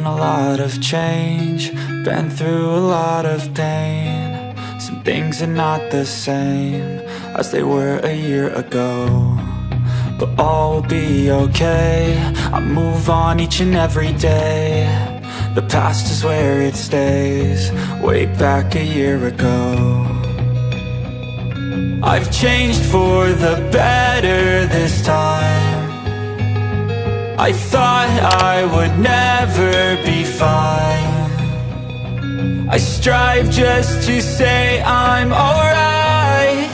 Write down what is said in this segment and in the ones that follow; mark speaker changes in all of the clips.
Speaker 1: seen a lot of change, been through a lot of pain. Some things are not the same as they were a year ago, but all will be okay. I move on each and every day. The past is where it stays, way back a year ago. I've changed for the better this time. I thought I would never be fine. I strive just to say I'm alright,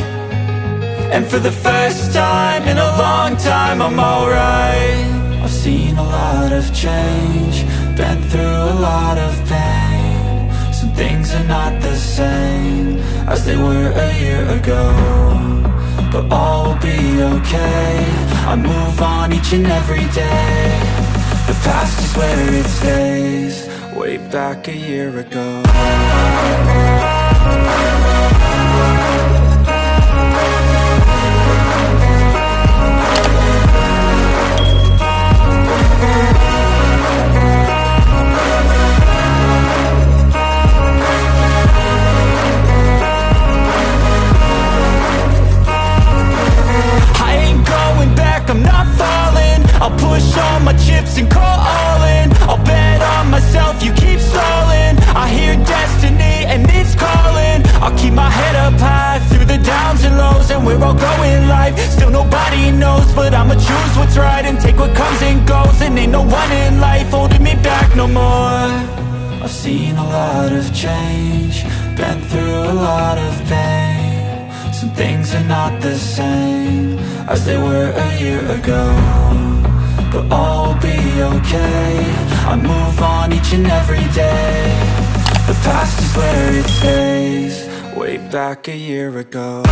Speaker 1: and for the first time in a long time I'm alright. I've seen a lot of change, been through a lot of pain. Some things are not the same as they were a year ago, but all will be okay. I move on each and every day. The past is where it stays, way back a year ago. I'm not falling, I'll push all my chips and call all in. I'll bet on myself, you keep stalling. I hear destiny and it's calling. I'll keep my head up high through the downs and lows, and we're all going life. Still nobody knows, but I'ma choose what's right and take what comes and goes. And ain't no one in life holding me back no more. I've seen a lot of change, been through a lot of pain. Some things are not the same as they were a year ago, but all will be okay. I move on each and every day. The past is where it stays, way back a year ago.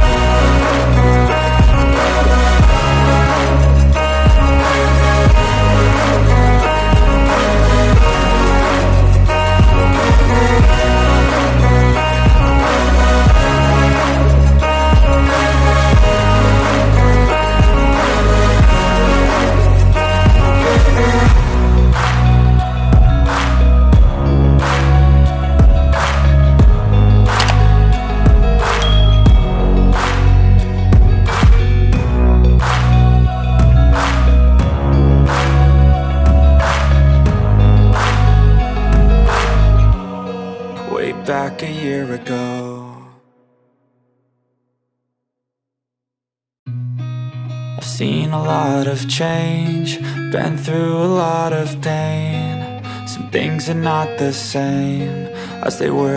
Speaker 1: Back a year ago. I've seen a lot of change, been through a lot of pain. Some things are not the same as they were